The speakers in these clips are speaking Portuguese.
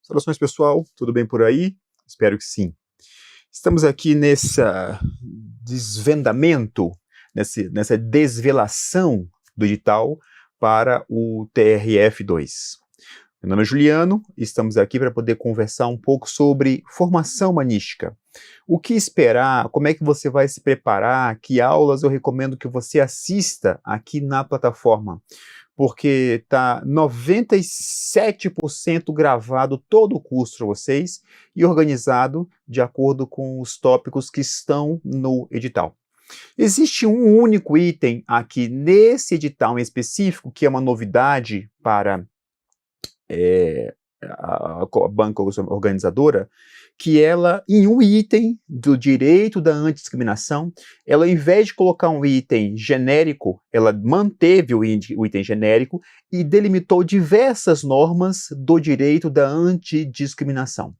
Saudações, pessoal, tudo bem por aí? Espero que sim. Estamos aqui nesse desvendamento, nessa desvelação do edital para o TRF2. Meu nome é Juliano e estamos aqui para poder conversar um pouco sobre formação humanística. O que esperar, como é que você vai se preparar, que aulas eu recomendo que você assista aqui na plataforma, porque está 97% gravado todo o curso para vocês e organizado de acordo com os tópicos que estão no edital. Existe um único item aqui nesse edital em específico, que é uma novidade para a banca organizadora, que ela, em um item do direito da antidiscriminação, ela, ao invés de colocar um item genérico, ela manteve o item genérico e delimitou diversas normas do direito da antidiscriminação.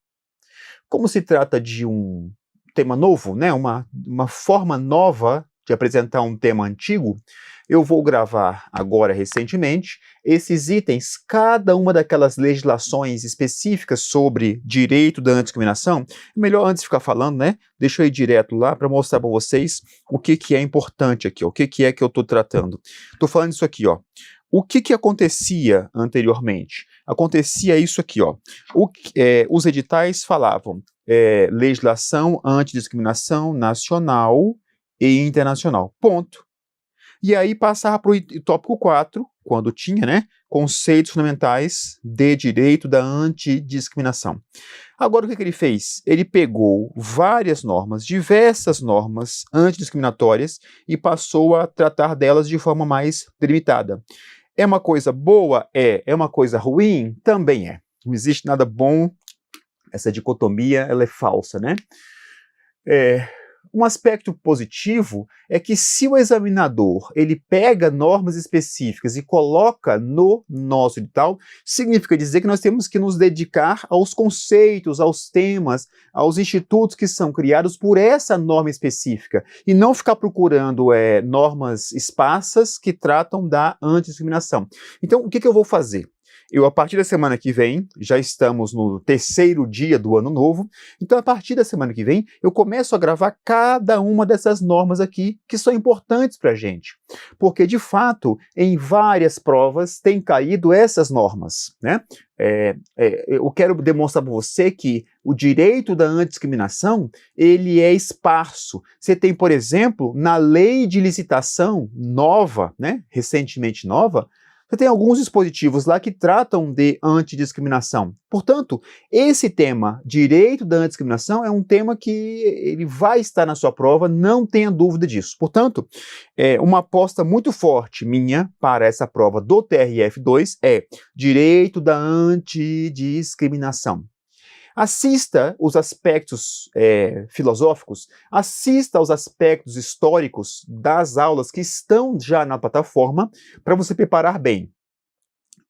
Como se trata de um tema novo, né, uma forma nova de apresentar um tema antigo, eu vou gravar agora, recentemente, esses itens, cada uma daquelas legislações específicas sobre direito da antidiscriminação. Melhor, antes de ficar falando, né, deixa eu ir direto lá para mostrar para vocês o que é importante aqui, ó, o que é que eu estou tratando. Estou falando isso aqui, ó. O que acontecia anteriormente? Acontecia isso aqui, ó. Os editais falavam legislação antidiscriminação nacional e internacional. Ponto. E aí passava para o tópico 4, quando tinha, né, conceitos fundamentais de direito da antidiscriminação. Agora, o que ele fez? Ele pegou várias normas, diversas normas antidiscriminatórias e passou a tratar delas de forma mais delimitada. É uma coisa boa? É uma coisa ruim? Também é. Não existe nada bom, essa dicotomia ela é falsa, né? Um aspecto positivo é que se o examinador ele pega normas específicas e coloca no nosso edital, significa dizer que nós temos que nos dedicar aos conceitos, aos temas, aos institutos que são criados por essa norma específica e não ficar procurando normas esparsas que tratam da antidiscriminação. Então, o que eu vou fazer? A partir da semana que vem, já estamos no 3º dia do ano novo, então a partir da semana que vem, eu começo a gravar cada uma dessas normas aqui, que são importantes para a gente. Porque, de fato, em várias provas tem caído essas normas, né? Eu quero demonstrar para você que o direito da antidiscriminação, ele é esparso. Você tem, por exemplo, na lei de licitação nova, né, recentemente nova, você tem alguns dispositivos lá que tratam de antidiscriminação. Portanto, esse tema, direito da antidiscriminação, é um tema que ele vai estar na sua prova, não tenha dúvida disso. Portanto, uma aposta muito forte minha para essa prova do TRF2 é direito da antidiscriminação. Assista os aspectos filosóficos, assista aos aspectos históricos das aulas que estão já na plataforma para você preparar bem.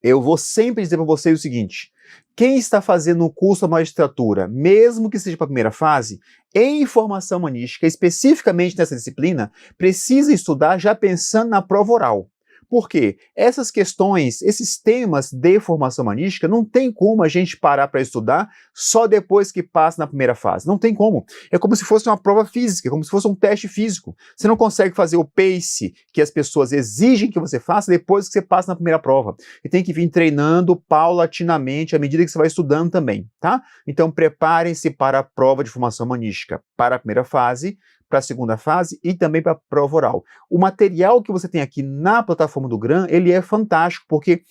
Eu vou sempre dizer para vocês o seguinte: quem está fazendo o curso da magistratura, mesmo que seja para a primeira fase, em formação humanística, especificamente nessa disciplina, precisa estudar já pensando na prova oral. Por quê? Essas questões, esses temas de formação humanística, não tem como a gente parar para estudar só depois que passa na primeira fase. Não tem como. É como se fosse uma prova física, como se fosse um teste físico. Você não consegue fazer o pace que as pessoas exigem que você faça depois que você passa na primeira prova. E tem que vir treinando paulatinamente à medida que você vai estudando também, tá? Então preparem-se para a prova de formação humanística, para a primeira fase, para a segunda fase e também para a prova oral. O material que você tem aqui na plataforma do GRAM, ele é fantástico, porque,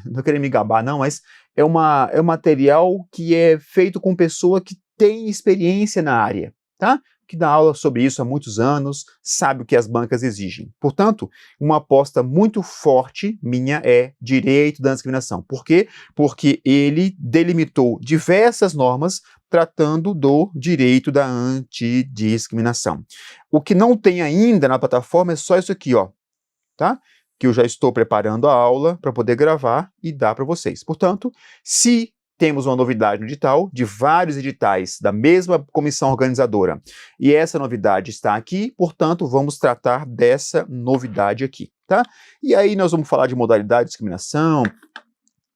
não querendo me gabar não, mas é um material que é feito com pessoa que tem experiência na área, tá? Que dá aula sobre isso há muitos anos, sabe o que as bancas exigem. Portanto, uma aposta muito forte minha é direito da antidiscriminação. Por quê? Porque ele delimitou diversas normas tratando do direito da antidiscriminação. O que não tem ainda na plataforma é só isso aqui, ó, tá? Que eu já estou preparando a aula para poder gravar e dar para vocês. Portanto, se temos uma novidade no edital, de vários editais da mesma comissão organizadora, e essa novidade está aqui, portanto, vamos tratar dessa novidade aqui, tá? E aí nós vamos falar de modalidade de discriminação,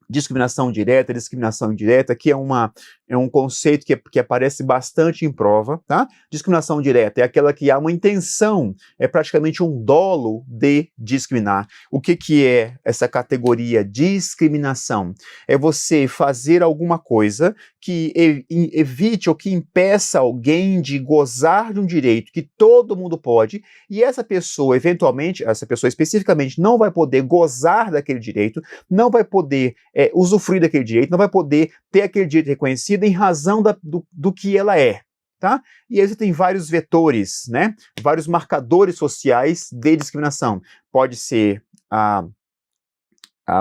discriminação direta, discriminação indireta, que é um conceito que aparece bastante em prova, tá? Discriminação direta é aquela que há uma intenção, é praticamente um dolo de discriminar. O que é essa categoria discriminação? É você fazer alguma coisa que evite ou que impeça alguém de gozar de um direito que todo mundo pode, e essa pessoa, eventualmente, essa pessoa especificamente não vai poder gozar daquele direito, não vai poder usufruir daquele direito, não vai poder ter aquele direito reconhecido em razão do que ela é, tá? E aí você tem vários vetores, né? Vários marcadores sociais de discriminação. Pode ser a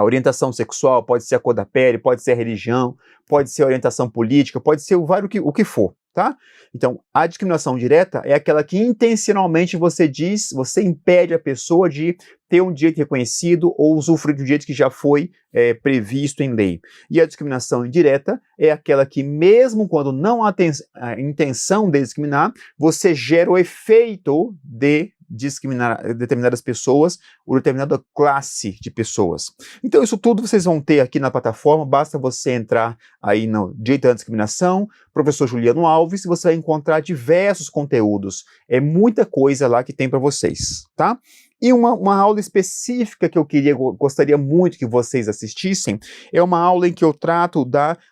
orientação sexual, pode ser a cor da pele, pode ser a religião, pode ser a orientação política, pode ser o que for, tá? Então, a discriminação direta é aquela que intencionalmente você impede a pessoa de ter um direito reconhecido ou usufruir de um direito que já foi previsto em lei. E a discriminação indireta é aquela que, mesmo quando não há a intenção de discriminar, você gera o efeito de discriminar determinadas pessoas ou determinada classe de pessoas. Então isso tudo vocês vão ter aqui na plataforma, basta você entrar aí no Direito à Discriminação, professor Juliano Alves, e você vai encontrar diversos conteúdos. É muita coisa lá que tem para vocês, tá? E uma aula específica que eu gostaria muito que vocês assistissem é uma aula em que eu trato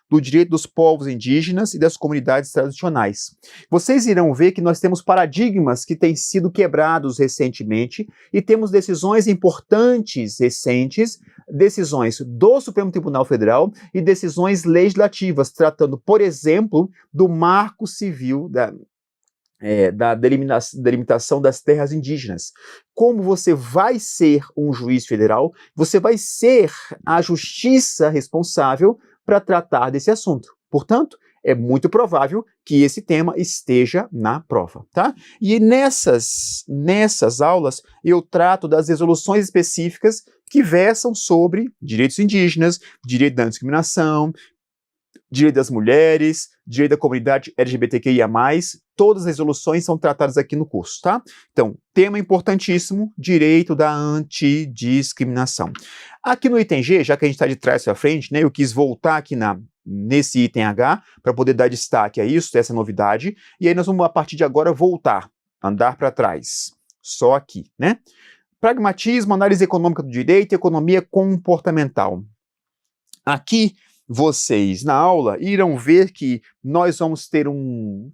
do direito dos povos indígenas e das comunidades tradicionais. Vocês irão ver que nós temos paradigmas que têm sido quebrados recentemente e temos decisões importantes recentes, decisões do Supremo Tribunal Federal e decisões legislativas, tratando, por exemplo, do marco civil da delimitação das terras indígenas. Como você vai ser um juiz federal, você vai ser a justiça responsável para tratar desse assunto. Portanto, é muito provável que esse tema esteja na prova, tá? E nessas aulas eu trato das resoluções específicas que versam sobre direitos indígenas, direito da discriminação, direito das mulheres, direito da comunidade LGBTQIA+, todas as resoluções são tratadas aqui no curso, tá? Então, tema importantíssimo, direito da antidiscriminação. Aqui no item G, já que a gente está de trás para frente, né, eu quis voltar aqui nesse item H, para poder dar destaque a isso, essa novidade, e aí nós vamos, a partir de agora, andar para trás, só aqui, né? Pragmatismo, análise econômica do direito e economia comportamental. Aqui, vocês, na aula, irão ver que nós vamos ter um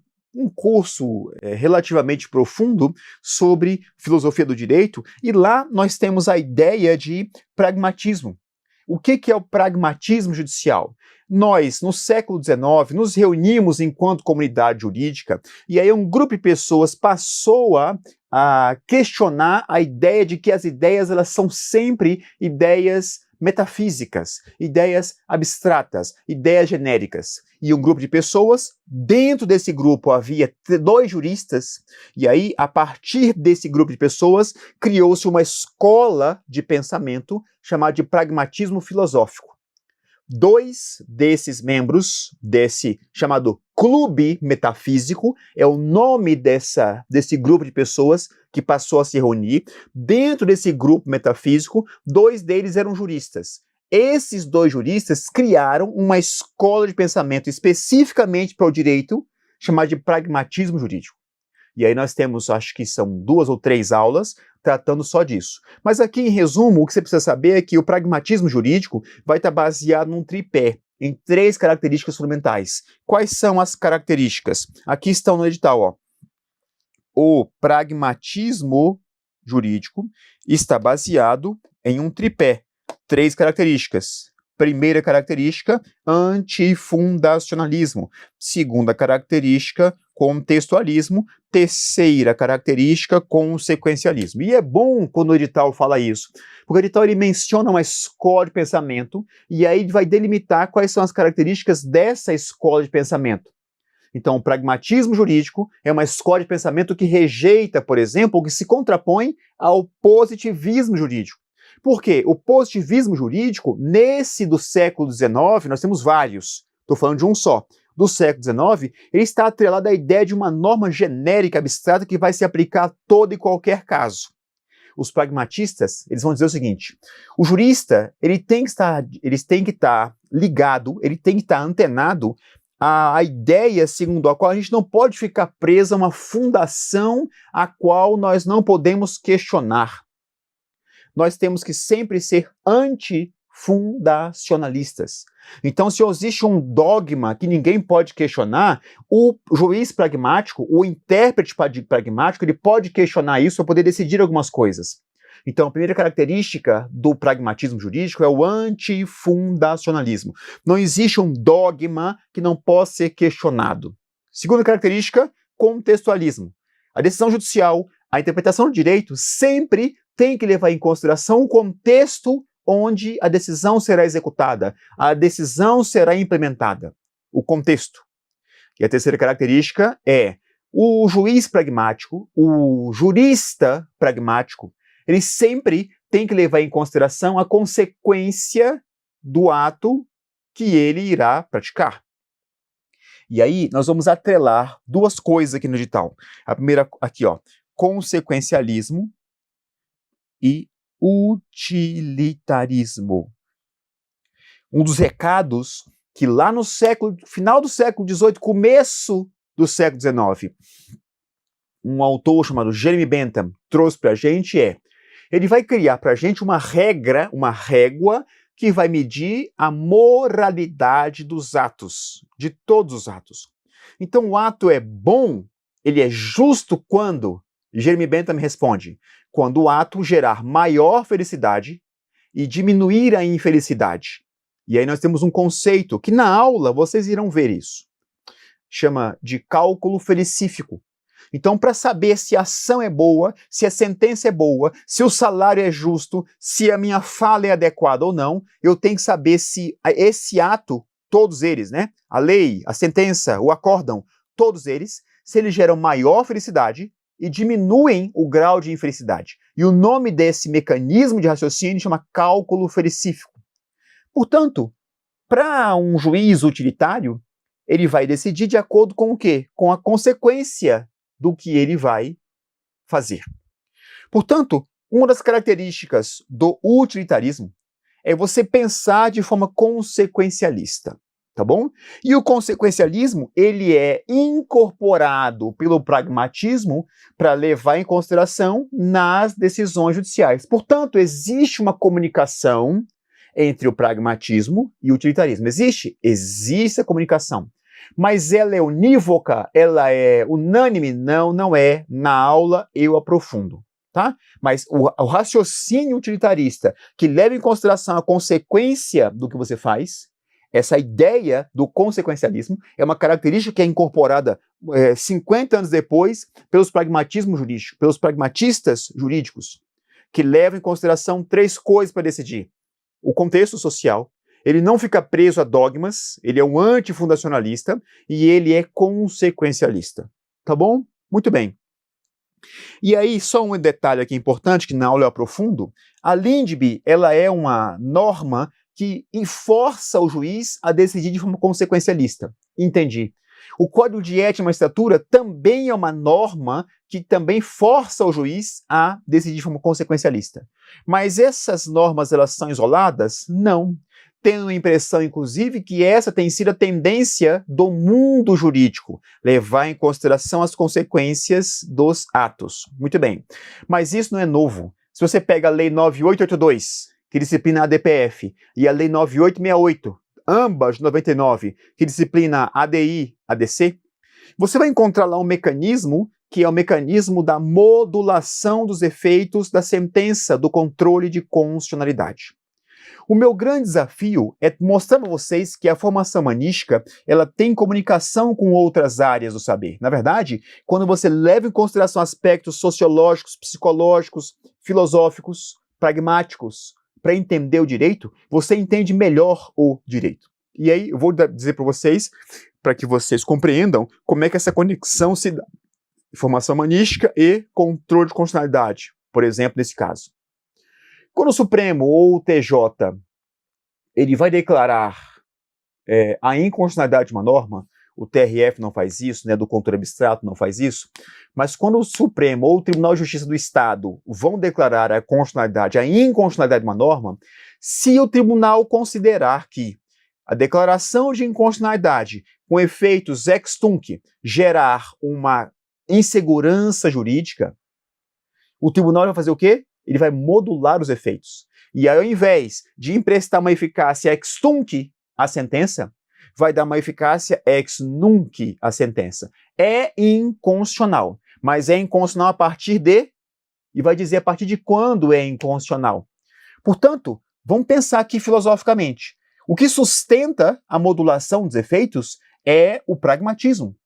curso relativamente profundo sobre filosofia do direito, e lá nós temos a ideia de pragmatismo. O que é o pragmatismo judicial? Nós, no século XIX, nos reunimos enquanto comunidade jurídica, e aí um grupo de pessoas passou a questionar a ideia de que as ideias elas são sempre ideias metafísicas, ideias abstratas, ideias genéricas. E um grupo de pessoas, dentro desse grupo havia 2 juristas, e aí, a partir desse grupo de pessoas, criou-se uma escola de pensamento chamada de pragmatismo filosófico. 2 desses membros desse chamado clube metafísico, é o nome desse grupo de pessoas que passou a se reunir. Dentro desse grupo metafísico, 2 deles eram juristas. Esses 2 juristas criaram uma escola de pensamento especificamente para o direito, chamada de pragmatismo jurídico. E aí nós temos, acho que são 2 ou 3 aulas tratando só disso. Mas aqui, em resumo, o que você precisa saber é que o pragmatismo jurídico vai estar baseado num tripé, em 3 características fundamentais. Quais são as características? Aqui estão no edital, ó. O pragmatismo jurídico está baseado em um tripé, 3 características. Primeira característica, antifundacionalismo. Segunda característica, contextualismo. Terceira característica, consequencialismo. E é bom quando o edital fala isso, porque o edital ele menciona uma escola de pensamento e aí vai delimitar quais são as características dessa escola de pensamento. Então, o pragmatismo jurídico é uma escola de pensamento que rejeita, por exemplo, que se contrapõe ao positivismo jurídico. Por quê? O positivismo jurídico, nesse do século XIX, nós temos vários. Estou falando de um só. Do século XIX, ele está atrelado à ideia de uma norma genérica abstrata que vai se aplicar a todo e qualquer caso. os pragmatistas, eles vão dizer o seguinte: o jurista, ele tem que estar ligado, ele tem que estar antenado à ideia segundo a qual a gente não pode ficar preso a uma fundação a qual nós não podemos questionar. Nós temos que sempre ser antifundacionalistas. Então, se existe um dogma que ninguém pode questionar, o juiz pragmático, o intérprete pragmático, ele pode questionar isso para poder decidir algumas coisas. Então, a primeira característica do pragmatismo jurídico é o antifundacionalismo. Não existe um dogma que não possa ser questionado. Segunda característica, contextualismo. A decisão judicial, a interpretação do direito sempre tem que levar em consideração o contexto onde a decisão será executada, a decisão será implementada, o contexto. E a terceira característica é o juiz pragmático, o jurista pragmático, ele sempre tem que levar em consideração a consequência do ato que ele irá praticar. E aí nós vamos atrelar duas coisas aqui no edital. A primeira aqui, ó, consequencialismo e utilitarismo. Um dos recados que lá no final do século XVIII, começo do século XIX, um autor chamado Jeremy Bentham trouxe para a gente ele vai criar para a gente uma régua que vai medir a moralidade dos atos, de todos os atos. Então o ato é bom, ele é justo quando? Jeremy Bentham responde, quando o ato gerar maior felicidade e diminuir a infelicidade. E aí nós temos um conceito que na aula vocês irão ver isso. Chama de cálculo felicífico. Então, para saber se a ação é boa, se a sentença é boa, se o salário é justo, se a minha fala é adequada ou não, eu tenho que saber se esse ato, todos eles, né? A lei, a sentença, o acórdão, todos eles, se eles geram maior felicidade e diminuem o grau de infelicidade. E o nome desse mecanismo de raciocínio chama cálculo felicífico. Portanto, para um juiz utilitário, ele vai decidir de acordo com o quê? Com a consequência do que ele vai fazer. Portanto, uma das características do utilitarismo é você pensar de forma consequencialista, tá bom? E o consequencialismo, ele é incorporado pelo pragmatismo para levar em consideração nas decisões judiciais. Portanto, existe uma comunicação entre o pragmatismo e o utilitarismo. Existe? Existe a comunicação. Mas ela é unívoca? Ela é unânime? Não, não é. Na aula eu aprofundo, tá? Mas o raciocínio utilitarista que leva em consideração a consequência do que você faz, essa ideia do consequencialismo é uma característica que é incorporada 50 anos depois pelos pragmatismos jurídicos, pelos pragmatistas jurídicos, que levam em consideração três coisas para decidir. O contexto social, ele não fica preso a dogmas, ele é um antifundacionalista e ele é consequencialista. Tá bom? Muito bem. E aí, só um detalhe aqui importante, que na aula eu aprofundo, a LINDB, ela é uma norma que força o juiz a decidir de forma consequencialista. Entendi. O Código de Ética e Magistratura também é uma norma que também força o juiz a decidir de forma consequencialista. Mas essas normas, elas são isoladas? Não. Tenho a impressão, inclusive, que essa tem sido a tendência do mundo jurídico, levar em consideração as consequências dos atos. Muito bem. Mas isso não é novo. Se você pega a Lei 9882, que disciplina a ADPF, e a Lei 9868, ambas de 99, que disciplina a ADI, ADC, você vai encontrar lá um mecanismo que é o mecanismo da modulação dos efeitos da sentença do controle de constitucionalidade. O meu grande desafio é mostrar para vocês que a formação humanística, ela tem comunicação com outras áreas do saber. Na verdade, quando você leva em consideração aspectos sociológicos, psicológicos, filosóficos, pragmáticos, para entender o direito, você entende melhor o direito. E aí, eu vou dizer para vocês, para que vocês compreendam como é que essa conexão se dá. Formação humanística e controle de constitucionalidade, por exemplo, nesse caso. Quando o Supremo ou o TJ ele vai declarar a inconstitucionalidade de uma norma, o TRF não faz isso, né, do controle abstrato não faz isso, mas quando o Supremo ou o Tribunal de Justiça do Estado vão declarar a constitucionalidade, a inconstitucionalidade de uma norma, se o tribunal considerar que a declaração de inconstitucionalidade com efeitos ex tunc gerar uma insegurança jurídica, o tribunal vai fazer o quê? Ele vai modular os efeitos. E aí, ao invés de emprestar uma eficácia ex tunc à sentença, vai dar uma eficácia ex nunc à sentença. É inconstitucional, mas é inconstitucional a partir de... E vai dizer a partir de quando é inconstitucional. Portanto, vamos pensar aqui filosoficamente. O que sustenta a modulação dos efeitos é o pragmatismo.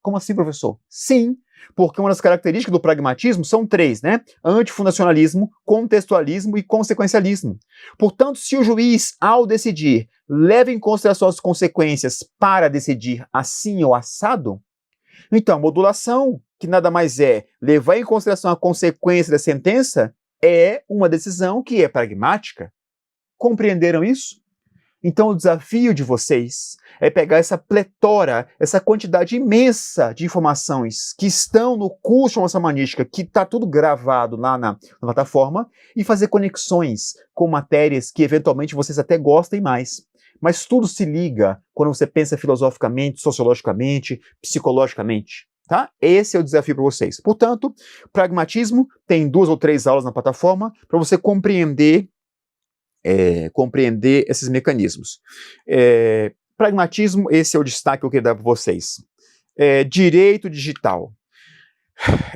Como assim, professor? Sim, porque uma das características do pragmatismo são 3, né? Antifundacionalismo, contextualismo e consequencialismo. Portanto, se o juiz, ao decidir, leva em consideração as consequências para decidir assim ou assado, então a modulação, que nada mais é levar em consideração a consequência da sentença, é uma decisão que é pragmática. Compreenderam isso? Então o desafio de vocês é pegar essa pletora, essa quantidade imensa de informações que estão no curso de formação humanística, que está tudo gravado lá na plataforma, e fazer conexões com matérias que eventualmente vocês até gostem mais. Mas tudo se liga quando você pensa filosoficamente, sociologicamente, psicologicamente. Tá? Esse é o desafio para vocês. Portanto, pragmatismo, tem 2 ou 3 aulas na plataforma para você compreender esses mecanismos. Pragmatismo, esse é o destaque que eu queria dar para vocês. Direito digital.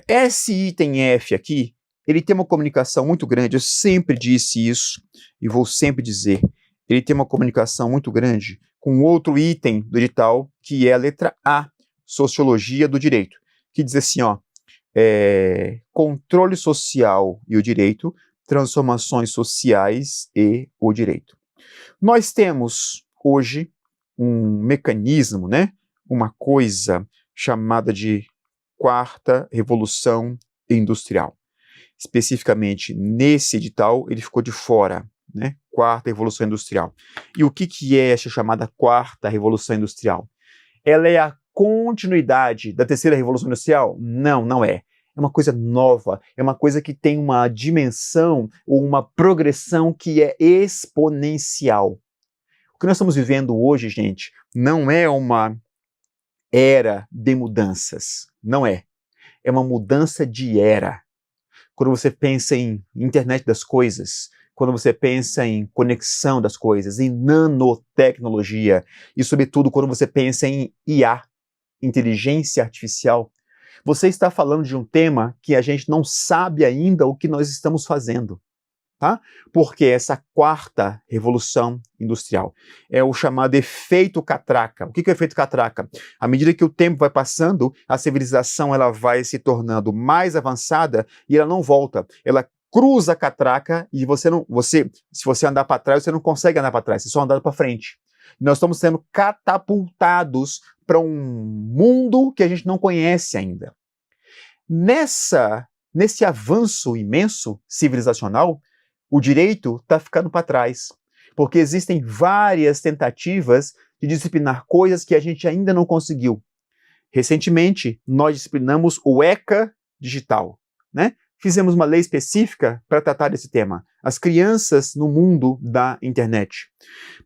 Esse item F aqui, ele tem uma comunicação muito grande, eu sempre disse isso e vou sempre dizer, ele tem uma comunicação muito grande com outro item do edital, que é a letra A, Sociologia do Direito, que diz assim, ó, controle social e o direito, transformações sociais e o direito. Nós temos hoje um mecanismo, né, uma coisa chamada de quarta revolução industrial. Especificamente nesse edital ele ficou de fora, né, quarta revolução industrial. E o que é essa chamada quarta revolução industrial? Ela é a continuidade da terceira revolução industrial? Não, não é. É uma coisa nova, é uma coisa que tem uma dimensão ou uma progressão que é exponencial. O que nós estamos vivendo hoje, gente, não é uma era de mudanças, não é. É uma mudança de era. Quando você pensa em internet das coisas, quando você pensa em conexão das coisas, em nanotecnologia, e sobretudo quando você pensa em IA, inteligência artificial, você está falando de um tema que a gente não sabe ainda o que nós estamos fazendo, tá? Porque essa quarta revolução industrial é o chamado efeito catraca. O que é o efeito catraca? À medida que o tempo vai passando, a civilização ela vai se tornando mais avançada e ela não volta. Ela cruza a catraca e se você andar para trás, você não consegue andar para trás, você só anda para frente. Nós estamos sendo catapultados para um mundo que a gente não conhece ainda. Nesse avanço imenso civilizacional, o direito está ficando para trás, porque existem várias tentativas de disciplinar coisas que a gente ainda não conseguiu. Recentemente, nós disciplinamos o ECA digital, né? Fizemos uma lei específica para tratar desse tema, as crianças no mundo da internet.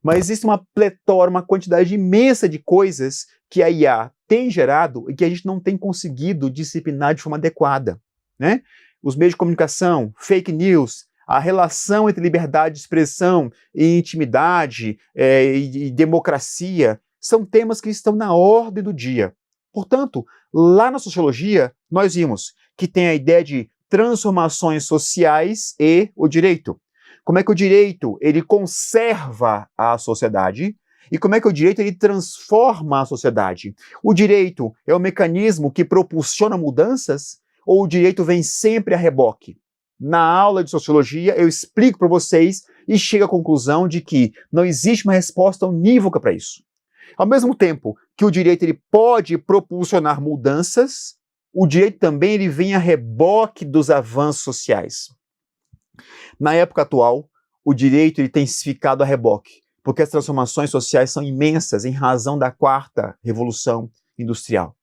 Mas existe uma pletora, uma quantidade imensa de coisas que a IA tem gerado e que a gente não tem conseguido disciplinar de forma adequada, né? Os meios de comunicação, fake news, a relação entre liberdade de expressão e intimidade e democracia são temas que estão na ordem do dia. Portanto, lá na sociologia, nós vimos que tem a ideia de transformações sociais e o direito. Como é que o direito ele conserva a sociedade e como é que o direito ele transforma a sociedade? O direito é o mecanismo que propulsiona mudanças ou o direito vem sempre a reboque? Na aula de sociologia eu explico para vocês e chego à conclusão de que não existe uma resposta unívoca para isso. Ao mesmo tempo que o direito ele pode propulsionar mudanças, o direito também ele vem a reboque dos avanços sociais. Na época atual, o direito ele tem ficado a reboque, porque as transformações sociais são imensas em razão da quarta revolução industrial.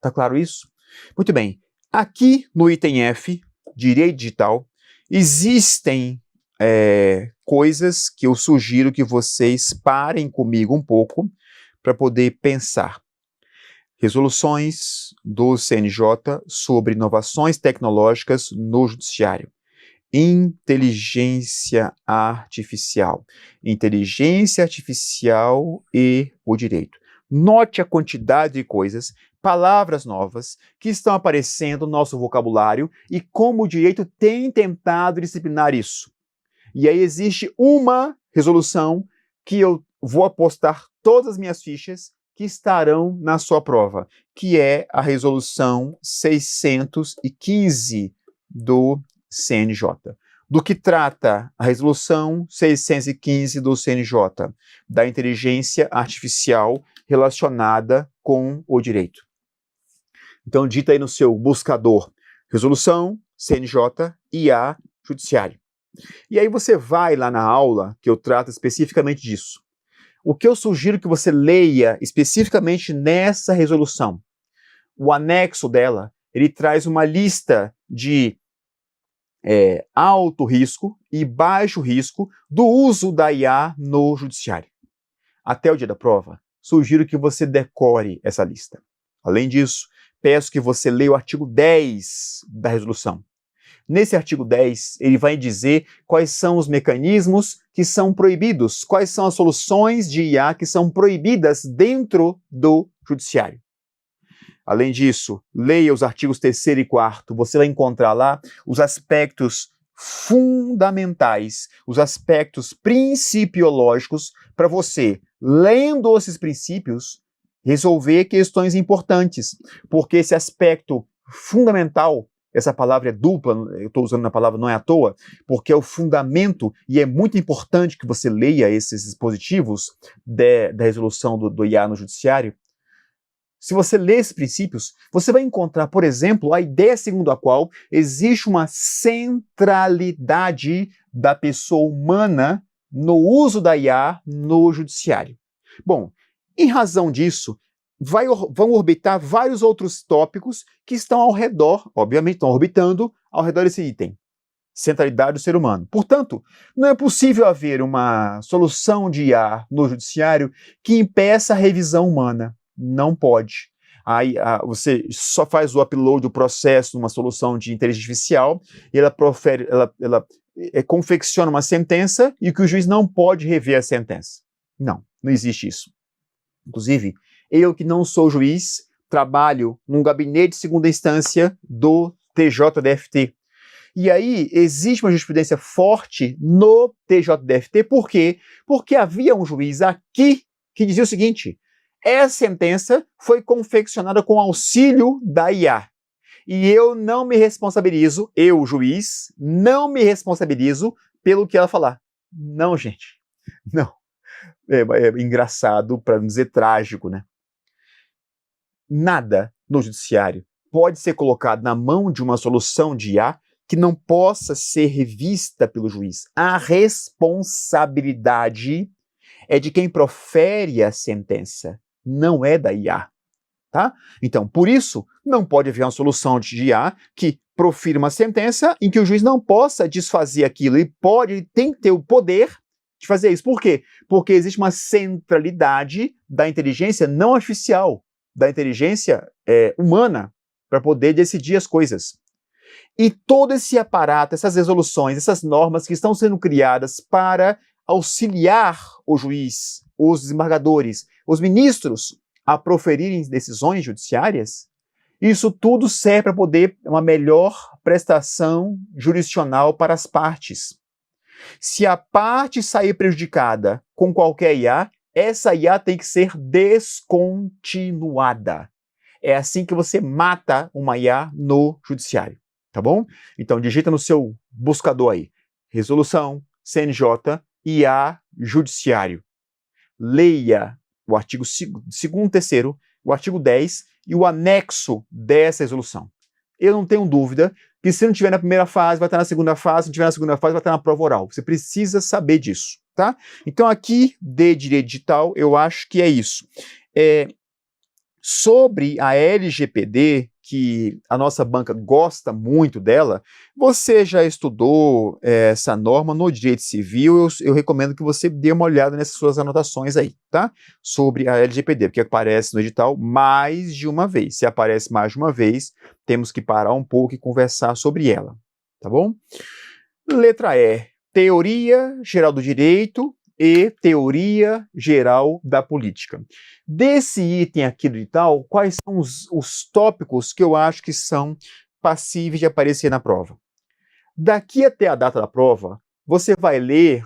Tá claro isso? Muito bem. Aqui no item F, direito digital, existem coisas que eu sugiro que vocês parem comigo um pouco para poder pensar. Resoluções do CNJ sobre inovações tecnológicas no judiciário. Inteligência artificial. Inteligência artificial e o direito. Note a quantidade de coisas, palavras novas que estão aparecendo no nosso vocabulário e como o direito tem tentado disciplinar isso. E aí existe uma resolução que eu vou apostar todas as minhas fichas que estarão na sua prova, que é a resolução 615 do CNJ. Do que trata a resolução 615 do CNJ? Da inteligência artificial relacionada com o direito. Então, digita aí no seu buscador, resolução, CNJ, IA, judiciário. E aí você vai lá na aula que eu trato especificamente disso. O que eu sugiro que você leia especificamente nessa resolução? O anexo dela, ele traz uma lista de alto risco e baixo risco do uso da IA no judiciário. Até o dia da prova, sugiro que você decore essa lista. Além disso, peço que você leia o artigo 10 da resolução. Nesse artigo 10, ele vai dizer quais são os mecanismos que são proibidos, quais são as soluções de IA que são proibidas dentro do judiciário. Além disso, leia os artigos 3º e 4º, você vai encontrar lá os aspectos fundamentais, os aspectos principiológicos para você, lendo esses princípios, resolver questões importantes, porque esse aspecto fundamental, essa palavra é dupla, eu estou usando a palavra não é à toa, porque é o fundamento e é muito importante que você leia esses dispositivos da resolução do IA no judiciário. Se você ler esses princípios, você vai encontrar, por exemplo, a ideia segundo a qual existe uma centralidade da pessoa humana no uso da IA no judiciário. Bom, em razão disso, vão orbitar vários outros tópicos que estão ao redor, obviamente estão orbitando ao redor desse item. Centralidade do ser humano. Portanto, não é possível haver uma solução de IA no judiciário que impeça a revisão humana. Não pode. Aí você só faz o upload do processo numa solução de inteligência artificial, e ela confecciona uma sentença e que o juiz não pode rever a sentença. Não existe isso. Inclusive, eu que não sou juiz, trabalho num gabinete de segunda instância do TJDFT. E aí existe uma jurisprudência forte no TJDFT, por quê? Porque havia um juiz aqui que dizia o seguinte: essa sentença foi confeccionada com auxílio da IA. E eu não me responsabilizo, eu, juiz, não me responsabilizo pelo que ela falar. Não, gente. Não. É engraçado, para não dizer trágico, né? Nada no judiciário pode ser colocado na mão de uma solução de IA que não possa ser revista pelo juiz. A responsabilidade é de quem profere a sentença, não é da IA, tá? Então, por isso, não pode haver uma solução de IA que profira uma sentença em que o juiz não possa desfazer aquilo. Ele tem que ter o poder de fazer isso. Por quê? Porque existe uma centralidade da inteligência não artificial, da inteligência humana, para poder decidir as coisas. E todo esse aparato, essas resoluções, essas normas que estão sendo criadas para auxiliar o juiz, os desembargadores, os ministros a proferirem decisões judiciárias, isso tudo serve para poder uma melhor prestação jurisdicional para as partes. Se a parte sair prejudicada com qualquer IA, essa IA tem que ser descontinuada. É assim que você mata uma IA no judiciário, tá bom? Então digita no seu buscador aí, resolução, CNJ, IA, judiciário. Leia o artigo 2º, 3º, o artigo 10 e o anexo dessa resolução. Eu não tenho dúvida que se não tiver na primeira fase, vai estar na segunda fase, se não tiver na segunda fase, vai estar na prova oral. Você precisa saber disso, tá? Então aqui, de direito digital, eu acho que é isso. Sobre a LGPD, que a nossa banca gosta muito dela, você já estudou essa norma no direito civil, eu recomendo que você dê uma olhada nessas suas anotações aí, tá? Sobre a LGPD, porque aparece no edital mais de uma vez. Se aparece mais de uma vez, temos que parar um pouco e conversar sobre ela, tá bom? Letra E, teoria geral do direito e teoria geral da política. Desse item aqui do edital, quais são os tópicos que eu acho que são passíveis de aparecer na prova? Daqui até a data da prova, você vai ler,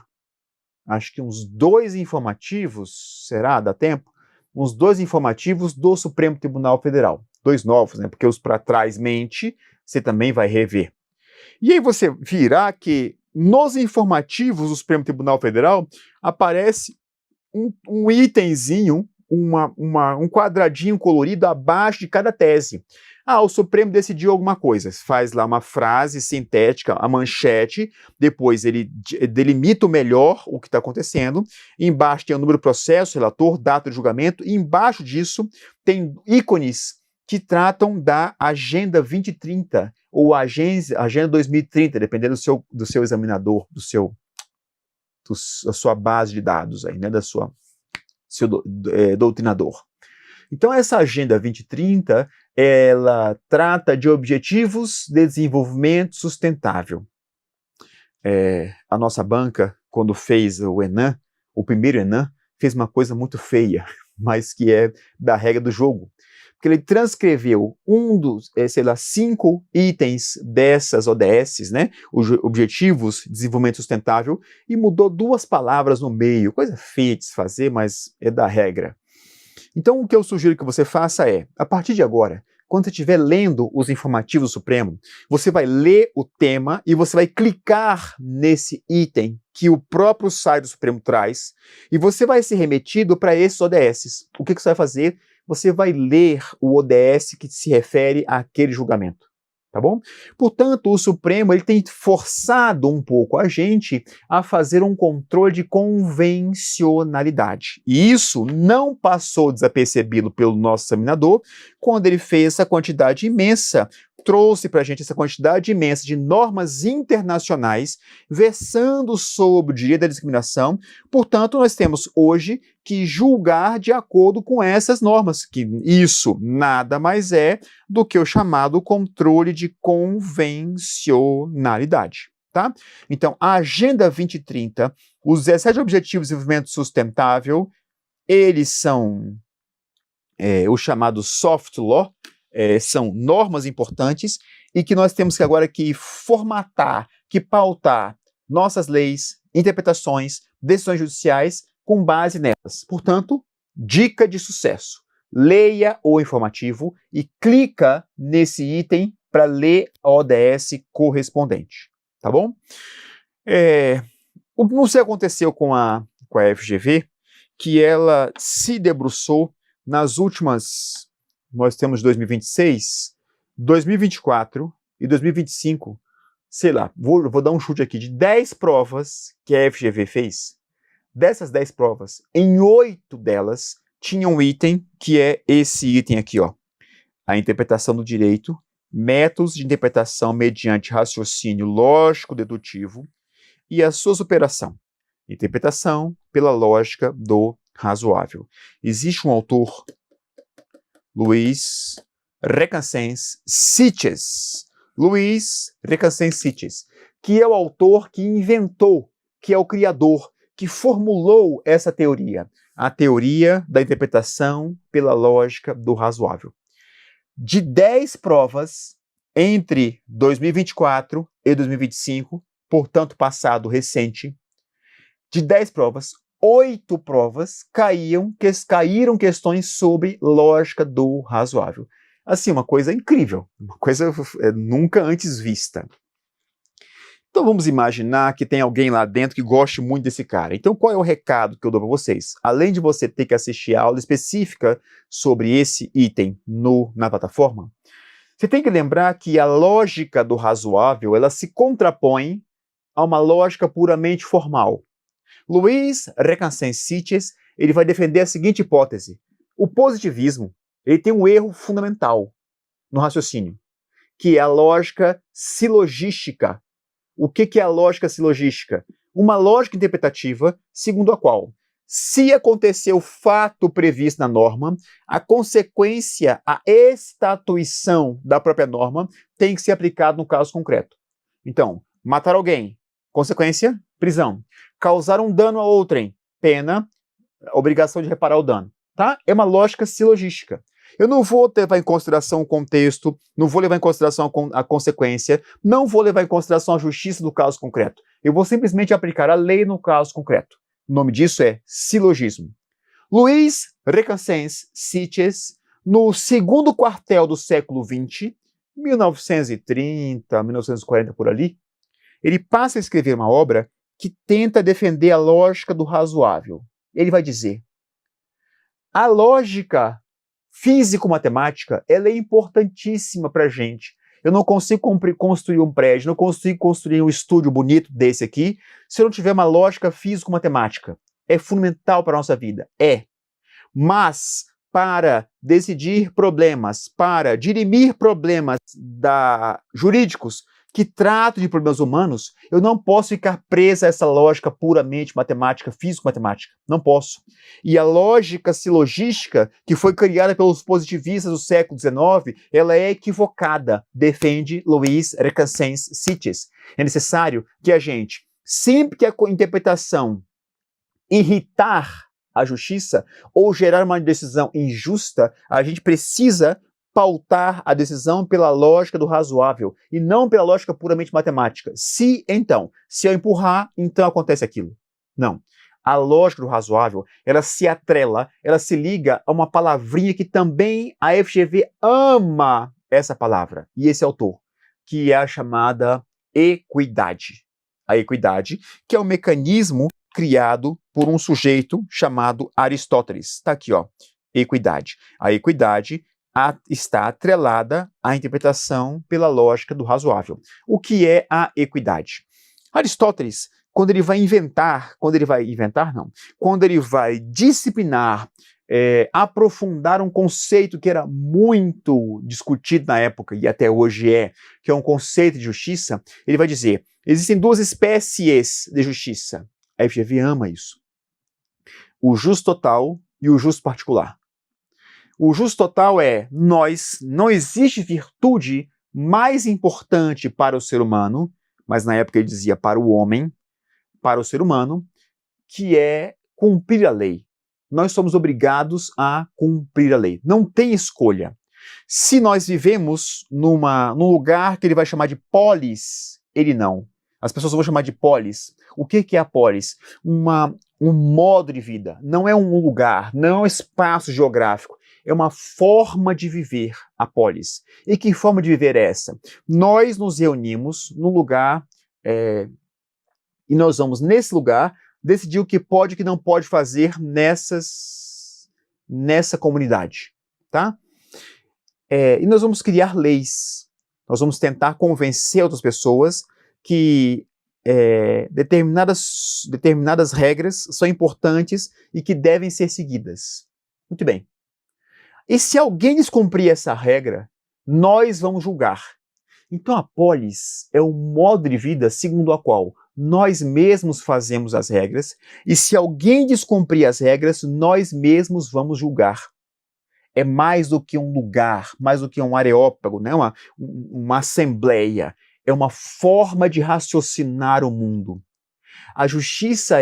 acho que uns 2 informativos, será? Dá tempo? Uns 2 informativos do Supremo Tribunal Federal. 2 novos, né? Porque os para trás mente, você também vai rever. E aí você virá que nos informativos do Supremo Tribunal Federal aparece um itemzinho, um quadradinho colorido abaixo de cada tese. Ah, o Supremo decidiu alguma coisa, faz lá uma frase sintética, a manchete, depois ele delimita melhor o que está acontecendo, embaixo tem o número do processo, relator, data de julgamento, e embaixo disso tem ícones que tratam da Agenda 2030, ou Agenda 2030, dependendo do seu examinador, da sua base de dados aí, né, seu doutrinador. Então essa Agenda 2030, ela trata de objetivos de desenvolvimento sustentável. A nossa banca, quando fez o ENAM, o primeiro ENAM, fez uma coisa muito feia, mas que é da regra do jogo. Porque ele transcreveu 5 itens dessas ODSs, né, os Objetivos de Desenvolvimento Sustentável, e mudou 2 palavras no meio, coisa feia de se fazer, mas é da regra. Então o que eu sugiro que você faça é, a partir de agora, quando você estiver lendo os informativos do Supremo, você vai ler o tema e você vai clicar nesse item que o próprio site do Supremo traz, e você vai ser remetido para esses ODSs. O que você vai fazer? Você vai ler o ODS que se refere àquele julgamento, tá bom? Portanto, o Supremo ele tem forçado um pouco a gente a fazer um controle de convencionalidade. E isso não passou desapercebido pelo nosso examinador quando ele fez essa quantidade imensa, trouxe para a gente essa quantidade imensa de normas internacionais versando sobre o direito da discriminação. Portanto, nós temos hoje que julgar de acordo com essas normas, que isso nada mais é do que o chamado controle de convencionalidade, tá? Então, a Agenda 2030, os 17 Objetivos de Desenvolvimento Sustentável, eles são o chamado soft law, são normas importantes e que nós temos que agora que formatar, que pautar nossas leis, interpretações, decisões judiciais com base nelas. Portanto, dica de sucesso. Leia o informativo e clica nesse item para ler a ODS correspondente, tá bom? Não sei o que aconteceu com a FGV, que ela se debruçou nas últimas... Nós temos 2026, 2024 e 2025, sei lá, vou dar um chute aqui, de 10 provas que a FGV fez, dessas 10 provas, em 8 delas tinha um item que é esse item aqui, ó, a interpretação do direito, métodos de interpretação mediante raciocínio lógico-dedutivo e a sua superação, interpretação pela lógica do razoável. Existe um autor, Luiz Requesens Sitges, que é o autor que inventou, que é o criador, que formulou essa teoria, a teoria da interpretação pela lógica do razoável. De 10 provas entre 2024 e 2025, portanto passado recente, de 10 provas, 8 provas caíram questões sobre lógica do razoável. Assim, uma coisa incrível, uma coisa nunca antes vista. Então vamos imaginar que tem alguém lá dentro que goste muito desse cara. Então qual é o recado que eu dou para vocês? Além de você ter que assistir a aula específica sobre esse item na plataforma, você tem que lembrar que a lógica do razoável, ela se contrapõe a uma lógica puramente formal. Luiz Requesens Sitges, ele vai defender a seguinte hipótese: o positivismo, ele tem um erro fundamental no raciocínio, que é a lógica silogística. O que é a lógica silogística? Uma lógica interpretativa segundo a qual, se acontecer o fato previsto na norma, a consequência, a estatuição da própria norma tem que ser aplicada no caso concreto. Então, matar alguém, consequência, prisão. Causar um dano a outrem, pena, obrigação de reparar o dano. Tá? É uma lógica silogística. Eu não vou levar em consideração o contexto, não vou levar em consideração a consequência, não vou levar em consideração a justiça do caso concreto. Eu vou simplesmente aplicar a lei no caso concreto. O nome disso é silogismo. Luiz Requesens Sitges, no segundo quartel do século XX, 1930, 1940 por ali, ele passa a escrever uma obra que tenta defender a lógica do razoável. Ele vai dizer: a lógica físico-matemática, ela é importantíssima para a gente. Eu não consigo construir um prédio, não consigo construir um estúdio bonito desse aqui, se eu não tiver uma lógica físico-matemática. É fundamental para a nossa vida. É. Mas, para decidir problemas, para dirimir problemas jurídicos que tratam de problemas humanos, eu não posso ficar presa a essa lógica puramente matemática, físico-matemática. Não posso. E a lógica silogística, que foi criada pelos positivistas do século XIX, ela é equivocada, defende Luiz Requesens Sitges. É necessário que a gente, sempre que a interpretação irritar a justiça ou gerar uma decisão injusta, a gente precisa pautar a decisão pela lógica do razoável e não pela lógica puramente matemática. Se eu empurrar, então acontece aquilo. Não. A lógica do razoável, ela se atrela, ela se liga a uma palavrinha que também a FGV ama essa palavra, e esse autor, que é a chamada equidade. A equidade, que é um mecanismo criado por um sujeito chamado Aristóteles. Está aqui, ó, equidade. A equidade está atrelada à interpretação pela lógica do razoável. O que é a equidade? Aristóteles, quando ele vai disciplinar, aprofundar um conceito que era muito discutido na época e até hoje que é um conceito de justiça, ele vai dizer: existem duas espécies de justiça. A FGV ama isso. O jus total e o jus particular. O jus total não existe virtude mais importante para o ser humano, mas na época ele dizia para o homem, para o ser humano, que é cumprir a lei. Nós somos obrigados a cumprir a lei. Não tem escolha. Se nós vivemos num lugar que ele vai chamar de polis, ele não. As pessoas vão chamar de polis. O que é a polis? Um modo de vida. Não é um lugar, não é um espaço geográfico. É uma forma de viver, a polis. E que forma de viver é essa? Nós nos reunimos num lugar e nós vamos, nesse lugar, decidir o que pode e o que não pode fazer nessa comunidade. Tá? E nós vamos criar leis. Nós vamos tentar convencer outras pessoas que determinadas regras são importantes e que devem ser seguidas. Muito bem. E se alguém descumprir essa regra, nós vamos julgar. Então a polis é o modo de vida segundo a qual nós mesmos fazemos as regras, e se alguém descumprir as regras, nós mesmos vamos julgar. É mais do que um lugar, mais do que um areópago, né? uma assembleia. É uma forma de raciocinar o mundo. A justiça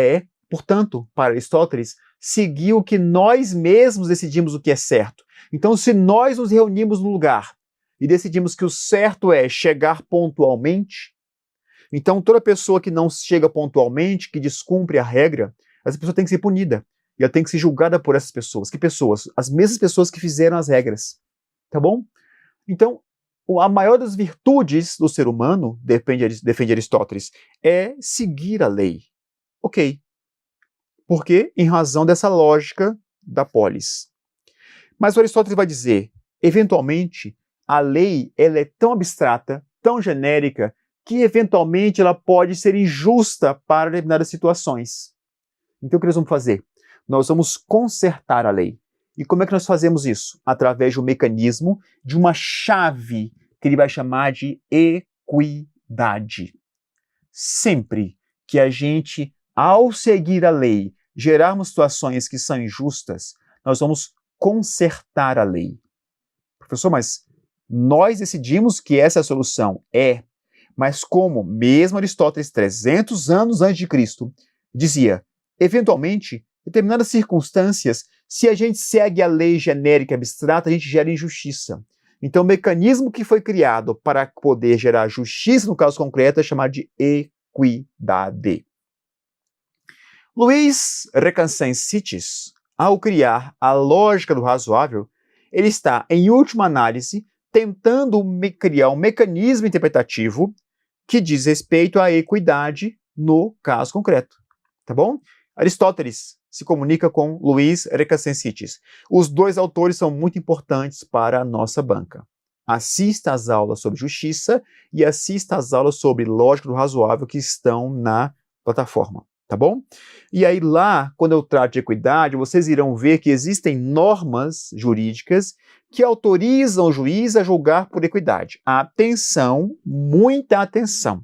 portanto, para Aristóteles, seguir o que nós mesmos decidimos o que é certo. Então, se nós nos reunimos num lugar e decidimos que o certo é chegar pontualmente, então toda pessoa que não chega pontualmente, que descumpre a regra, essa pessoa tem que ser punida. E ela tem que ser julgada por essas pessoas. Que pessoas? As mesmas pessoas que fizeram as regras. Tá bom? Então, a maior das virtudes do ser humano, defende Aristóteles, é seguir a lei. Ok. Por quê? Em razão dessa lógica da polis. Mas o Aristóteles vai dizer, eventualmente, a lei ela é tão abstrata, tão genérica, que eventualmente ela pode ser injusta para determinadas situações. Então o que nós vamos fazer? Nós vamos consertar a lei. E como é que nós fazemos isso? Através de um mecanismo de uma chave que ele vai chamar de equidade. Sempre que a gente, ao seguir a lei, gerarmos situações que são injustas, nós vamos consertar a lei. Professor, mas nós decidimos que essa é a solução. Mas como mesmo Aristóteles, 300 anos antes de Cristo, dizia, eventualmente, em determinadas circunstâncias, se a gente segue a lei genérica e abstrata, a gente gera injustiça. Então, o mecanismo que foi criado para poder gerar justiça no caso concreto é chamado de equidade. Luiz Recassensitis, ao criar a lógica do razoável, ele está, em última análise, tentando criar um mecanismo interpretativo que diz respeito à equidade no caso concreto. Tá bom? Aristóteles se comunica com Luiz Recassensitis. Os dois autores são muito importantes para a nossa banca. Assista às aulas sobre justiça e assista às aulas sobre lógica do razoável que estão na plataforma. Tá bom? E aí lá, quando eu trato de equidade, vocês irão ver que existem normas jurídicas que autorizam o juiz a julgar por equidade. Atenção, muita atenção.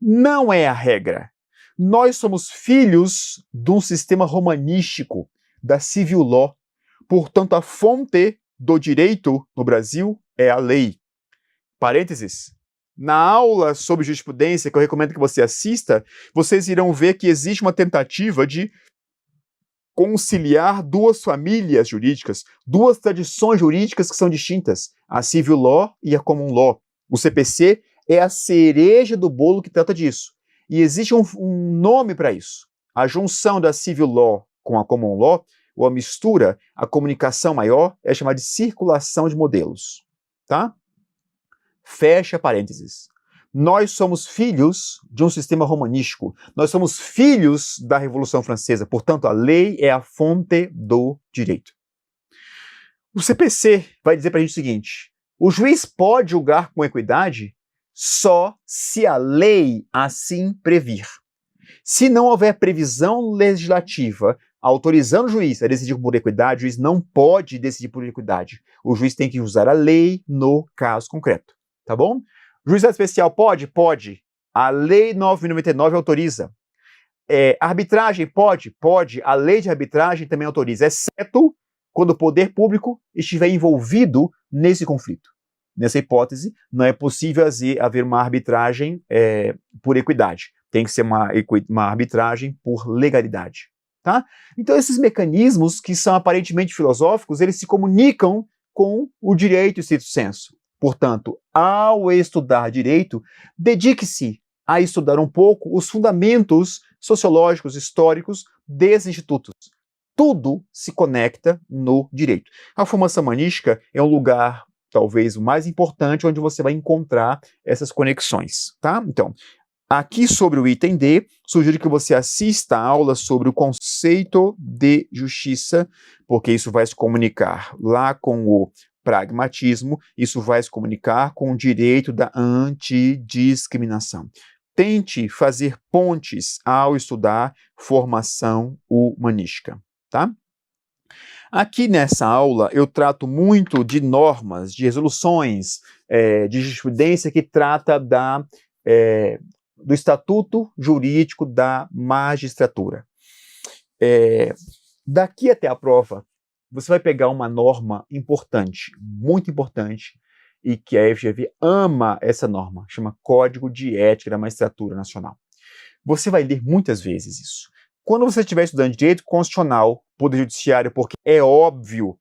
Não é a regra. Nós somos filhos de um sistema romanístico, da civil law. Portanto, a fonte do direito no Brasil é a lei. Parênteses. Na aula sobre jurisprudência, que eu recomendo que você assista, vocês irão ver que existe uma tentativa de conciliar duas famílias jurídicas, duas tradições jurídicas que são distintas, a civil law e a common law. O CPC é a cereja do bolo que trata disso. E existe um nome para isso. A junção da civil law com a common law, ou a mistura, a comunicação maior, é chamada de circulação de modelos. Tá? Fecha parênteses. Nós somos filhos de um sistema romanístico. Nós somos filhos da Revolução Francesa. Portanto, a lei é a fonte do direito. O CPC vai dizer para a gente o seguinte: o juiz pode julgar com equidade só se a lei assim previr. Se não houver previsão legislativa autorizando o juiz a decidir por equidade, o juiz não pode decidir por equidade. O juiz tem que usar a lei no caso concreto. Tá bom? Juizado especial pode? Pode. A lei 9.099 autoriza. Arbitragem pode? Pode. A lei de arbitragem também autoriza, exceto quando o poder público estiver envolvido nesse conflito. Nessa hipótese, não é possível haver uma arbitragem por equidade. Tem que ser uma arbitragem por legalidade. Tá? Então, esses mecanismos que são aparentemente filosóficos, eles se comunicam com o direito stricto sensu. Portanto, ao estudar direito, dedique-se a estudar um pouco os fundamentos sociológicos, históricos desses institutos. Tudo se conecta no direito. A formação humanística é um lugar, talvez, o mais importante, onde você vai encontrar essas conexões. Tá? Então, aqui sobre o item D, sugiro que você assista a aula sobre o conceito de justiça, porque isso vai se comunicar lá com o pragmatismo, isso vai se comunicar com o direito da antidiscriminação. Tente fazer pontes ao estudar formação humanística, tá? Aqui nessa aula eu trato muito de normas, de resoluções, de jurisprudência que trata do Estatuto Jurídico da Magistratura. Daqui até a prova, você vai pegar uma norma importante, muito importante, e que a FGV ama essa norma, chama Código de Ética da Magistratura Nacional. Você vai ler muitas vezes isso. Quando você estiver estudando direito constitucional, poder judiciário, porque é óbvio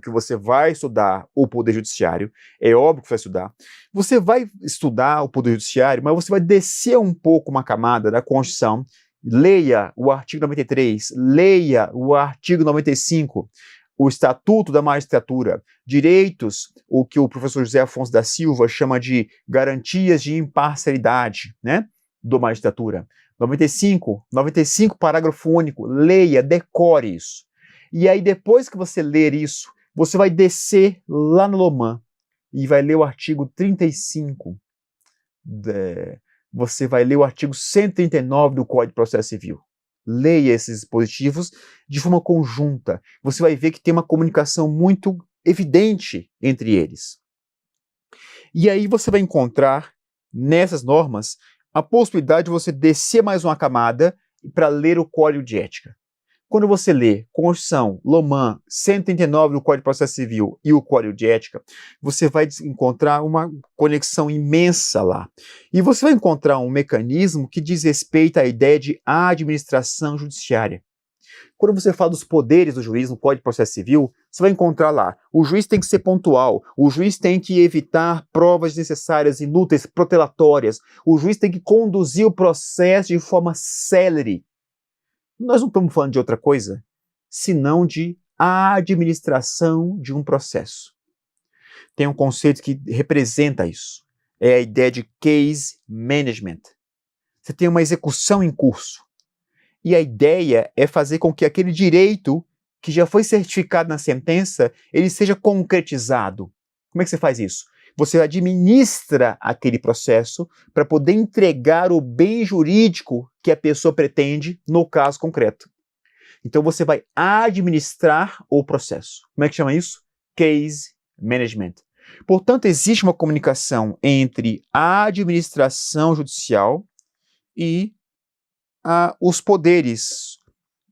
que você vai estudar o poder judiciário, é óbvio que você vai estudar o poder judiciário, mas você vai descer um pouco uma camada da Constituição. Leia o artigo 93, leia o artigo 95, o Estatuto da Magistratura, direitos, o que o professor José Afonso da Silva chama de garantias de imparcialidade, né, da magistratura. 95, parágrafo único, leia, decore isso. E aí, depois que você ler isso, você vai descer lá no Loman e vai ler o artigo 35, você vai ler o artigo 139 do Código de Processo Civil. Leia esses dispositivos de forma conjunta. Você vai ver que tem uma comunicação muito evidente entre eles. E aí você vai encontrar nessas normas a possibilidade de você descer mais uma camada para ler o Código de Ética. Quando você lê Constituição, Loman, 139 do Código de Processo Civil e o Código de Ética, você vai encontrar uma conexão imensa lá. E você vai encontrar um mecanismo que diz respeito à ideia de administração judiciária. Quando você fala dos poderes do juiz no Código de Processo Civil, você vai encontrar lá, o juiz tem que ser pontual, o juiz tem que evitar provas desnecessárias, inúteis, protelatórias, o juiz tem que conduzir o processo de forma célere. Nós não estamos falando de outra coisa, senão de administração de um processo. Tem um conceito que representa isso. É a ideia de case management. Você tem uma execução em curso. E a ideia é fazer com que aquele direito que já foi certificado na sentença, ele seja concretizado. Como é que você faz isso? Você administra aquele processo para poder entregar o bem jurídico que a pessoa pretende no caso concreto. Então você vai administrar o processo. Como é que chama isso? Case management. Portanto, existe uma comunicação entre a administração judicial e os poderes,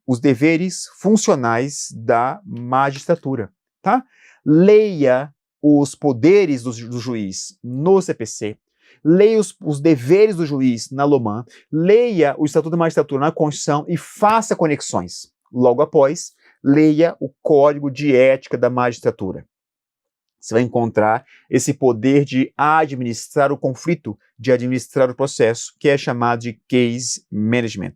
os deveres funcionais da magistratura. Tá? Leia os poderes do juiz no CPC, leia os deveres do juiz na Loman, leia o Estatuto da Magistratura na Constituição e faça conexões. Logo após, leia o Código de Ética da Magistratura. Você vai encontrar esse poder de administrar o conflito, de administrar o processo, que é chamado de case management.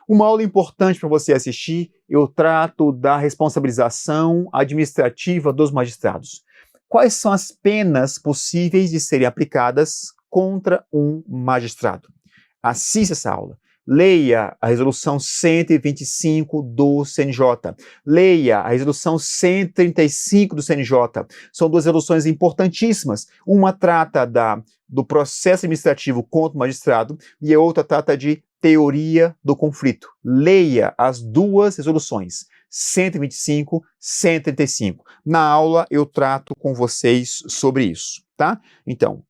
Uma aula importante para você assistir, eu trato da responsabilização administrativa dos magistrados. Quais são as penas possíveis de serem aplicadas contra um magistrado? Assista essa aula. Leia a resolução 125 do CNJ. Leia a resolução 135 do CNJ. São duas resoluções importantíssimas. Uma trata do processo administrativo contra o magistrado e a outra trata de teoria do conflito. Leia as duas resoluções, 125, 135. Na aula eu trato com vocês sobre isso, tá? Então,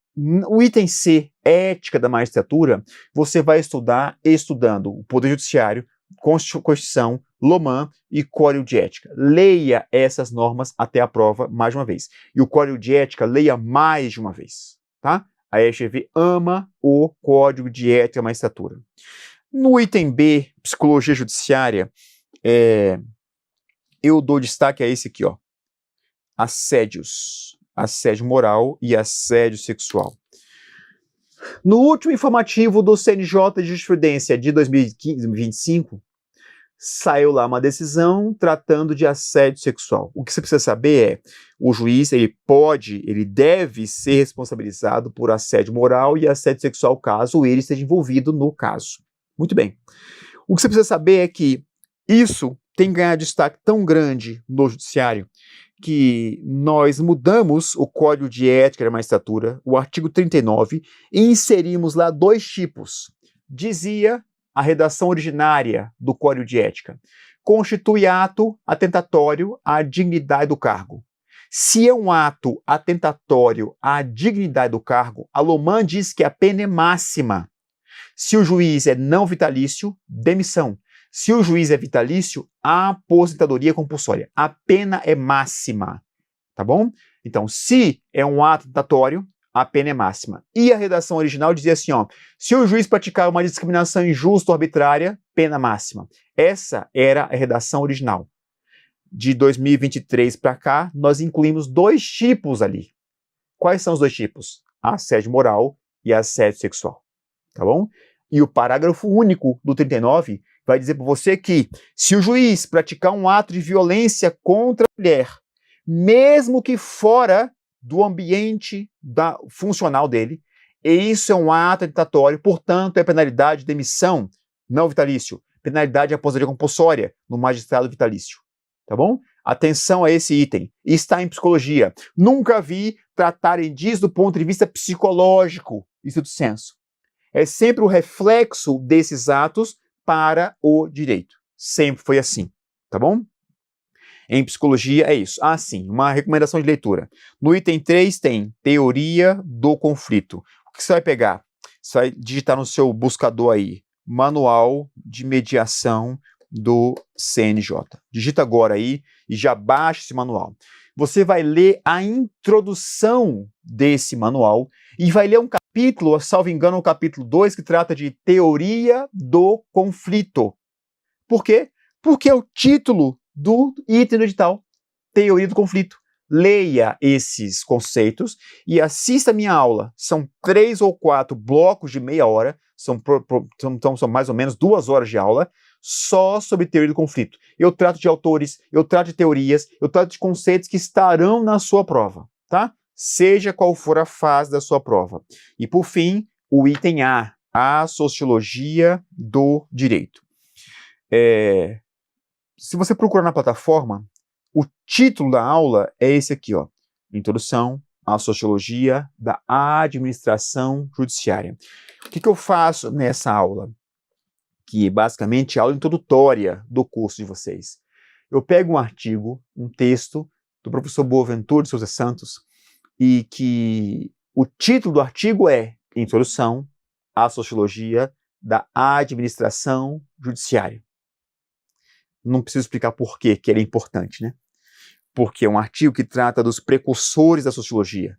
o item C, ética da magistratura, você vai estudar estudando o Poder Judiciário, Constituição, Loman e Código de Ética. Leia essas normas até a prova mais de uma vez. E o Código de Ética, leia mais de uma vez, tá? A FGV ama o Código de Ética da magistratura. No item B, Psicologia Judiciária, eu dou destaque a esse aqui, ó. Assédios. Assédio moral e assédio sexual. No último informativo do CNJ de Jurisprudência de 2025, saiu lá uma decisão tratando de assédio sexual. O que você precisa saber é, o juiz, ele deve ser responsabilizado por assédio moral e assédio sexual caso ele esteja envolvido no caso. Muito bem. O que você precisa saber é que isso tem ganhado destaque tão grande no judiciário que nós mudamos o Código de Ética da Magistratura, o artigo 39, e inserimos lá dois tipos. Dizia a redação originária do Código de Ética: constitui ato atentatório à dignidade do cargo. Se é um ato atentatório à dignidade do cargo, a Loman diz que a pena é máxima. Se o juiz é não vitalício, demissão. Se o juiz é vitalício, aposentadoria compulsória. A pena é máxima, tá bom? Então, se é um ato atentatório, a pena é máxima. E a redação original dizia assim, ó, se o juiz praticar uma discriminação injusta ou arbitrária, pena máxima. Essa era a redação original. De 2023 para cá, nós incluímos dois tipos ali. Quais são os dois tipos? Assédio moral e assédio sexual, tá bom? E o parágrafo único do 39 vai dizer para você que se o juiz praticar um ato de violência contra a mulher, mesmo que fora do ambiente funcional dele, e isso é um ato atentatório, portanto é penalidade de demissão, não vitalício, penalidade de aposentadoria compulsória no magistrado vitalício, tá bom? Atenção a esse item, está em psicologia. Nunca vi tratarem disso do ponto de vista psicológico, isso do senso. É sempre o reflexo desses atos para o direito. Sempre foi assim, tá bom? Em psicologia é isso. Ah, sim, uma recomendação de leitura. No item 3 tem teoria do conflito. O que você vai pegar? Você vai digitar no seu buscador aí, Manual de Mediação do CNJ. Digita agora aí e já baixa esse manual. Você vai ler a introdução desse manual e vai ler um capítulo, salvo engano, o capítulo 2, que trata de teoria do conflito. Por quê? Porque é o título do item do edital, teoria do conflito. Leia esses conceitos e assista a minha aula. São 3 ou 4 blocos de meia hora, são mais ou menos 2 horas de aula, só sobre teoria do conflito. Eu trato de autores, eu trato de teorias, eu trato de conceitos que estarão na sua prova, tá? Seja qual for a fase da sua prova. E por fim, o item A sociologia do direito. Se você procurar na plataforma, o título da aula é esse aqui, ó. Introdução à Sociologia da Administração Judiciária. O que eu faço nessa aula? Que basicamente é a aula introdutória do curso de vocês. Eu pego um artigo, um texto do professor Boaventura de Souza Santos, e que o título do artigo é Introdução à Sociologia da Administração Judiciária. Não preciso explicar por que ele é importante, né? Porque é um artigo que trata dos precursores da sociologia.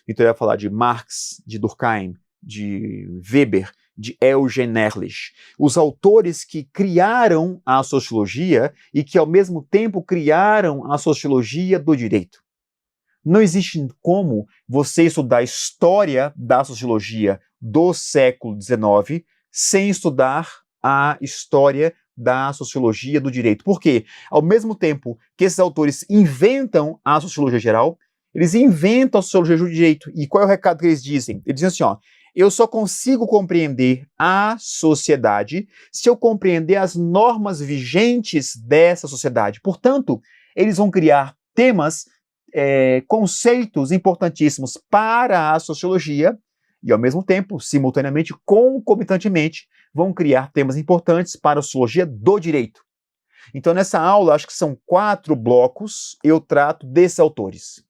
Então ele vai falar de Marx, de Durkheim, de Weber, de Eugen Ehrlich, os autores que criaram a sociologia e que ao mesmo tempo criaram a sociologia do direito. Não existe como você estudar a história da sociologia do século XIX sem estudar a história da sociologia do direito. Por quê? Ao mesmo tempo que esses autores inventam a sociologia geral, eles inventam a sociologia do direito. E qual é o recado que eles dizem? Eles dizem assim, ó, eu só consigo compreender a sociedade se eu compreender as normas vigentes dessa sociedade. Portanto, eles vão criar temas, conceitos importantíssimos para a sociologia e, ao mesmo tempo, simultaneamente, concomitantemente, vão criar temas importantes para a sociologia do direito. Então, nessa aula, acho que são 4 blocos, eu trato desses autores.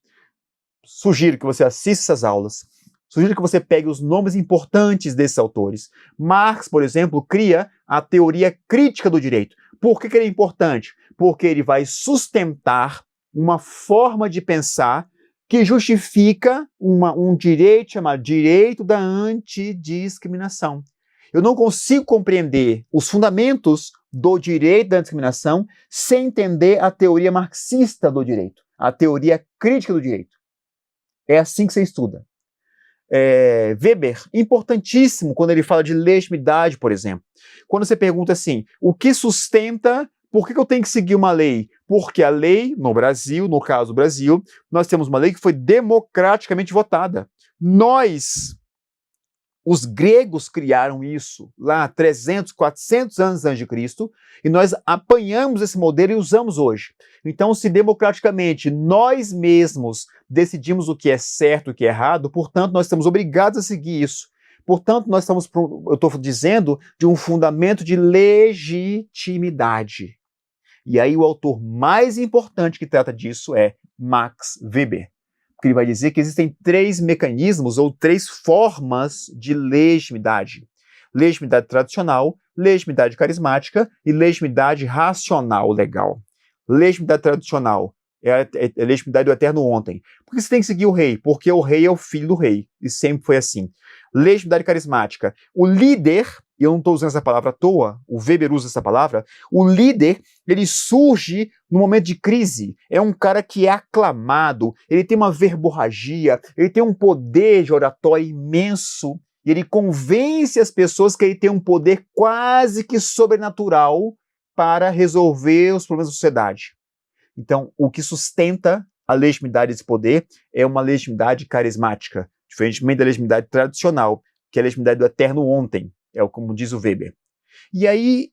Sugiro que você assista essas aulas, sugiro que você pegue os nomes importantes desses autores. Marx, por exemplo, cria a teoria crítica do direito. Por que ele é importante? Porque ele vai sustentar uma forma de pensar que justifica um direito chamado direito da antidiscriminação. Eu não consigo compreender os fundamentos do direito da antidiscriminação sem entender a teoria marxista do direito, a teoria crítica do direito. É assim que você estuda. Weber, importantíssimo quando ele fala de legitimidade, por exemplo. Quando você pergunta assim, o que sustenta, por que eu tenho que seguir uma lei? Porque a lei, no Brasil, no caso do Brasil, nós temos uma lei que foi democraticamente votada. Nós, os gregos criaram isso lá 300, 400 anos antes de Cristo, e nós apanhamos esse modelo e usamos hoje. Então, se democraticamente nós mesmos decidimos o que é certo e o que é errado, portanto, nós estamos obrigados a seguir isso. Portanto, nós estamos, eu estou dizendo, de um fundamento de legitimidade. E aí o autor mais importante que trata disso é Max Weber. Porque ele vai dizer que existem 3 mecanismos ou 3 formas de legitimidade. Legitimidade tradicional, legitimidade carismática e legitimidade racional legal. Legitimidade tradicional é a legitimidade do eterno ontem. Por que você tem que seguir o rei? Porque o rei é o filho do rei. E sempre foi assim. Legitimidade carismática. O líder, e eu não estou usando essa palavra à toa, o Weber usa essa palavra, o líder, ele surge no momento de crise. É um cara que é aclamado, ele tem uma verborragia, ele tem um poder de oratória imenso, e ele convence as pessoas que ele tem um poder quase que sobrenatural para resolver os problemas da sociedade. Então, o que sustenta a legitimidade desse poder é uma legitimidade carismática, diferentemente da legitimidade tradicional, que é a legitimidade do eterno ontem, como diz o Weber. E aí,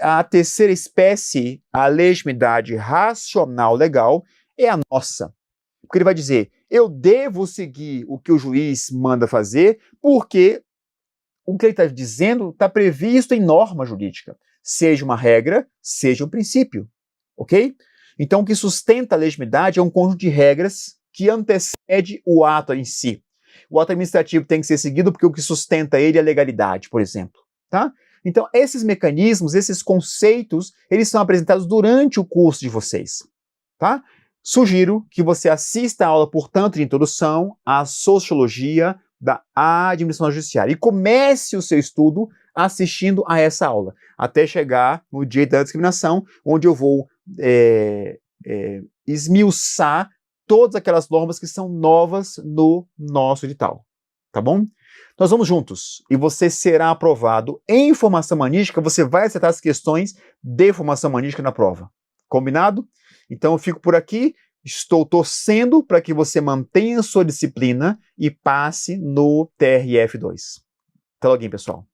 a terceira espécie, a legitimidade racional legal, é a nossa. Porque ele vai dizer, eu devo seguir o que o juiz manda fazer, porque o que ele está dizendo está previsto em norma jurídica, seja uma regra, seja um princípio, ok? Então, o que sustenta a legitimidade é um conjunto de regras que antecede o ato em si. O ato administrativo tem que ser seguido porque o que sustenta ele é a legalidade, por exemplo, tá? Então, esses mecanismos, esses conceitos, eles são apresentados durante o curso de vocês, tá? Sugiro que você assista a aula, portanto, de introdução à sociologia da administração judiciária e comece o seu estudo assistindo a essa aula, até chegar no direito da discriminação, onde eu vou esmiuçar todas aquelas normas que são novas no nosso edital, tá bom? Nós vamos juntos e você será aprovado em formação humanística, você vai acertar as questões de formação humanística na prova. Combinado? Então eu fico por aqui, estou torcendo para que você mantenha sua disciplina e passe no TRF2. Até logo, pessoal.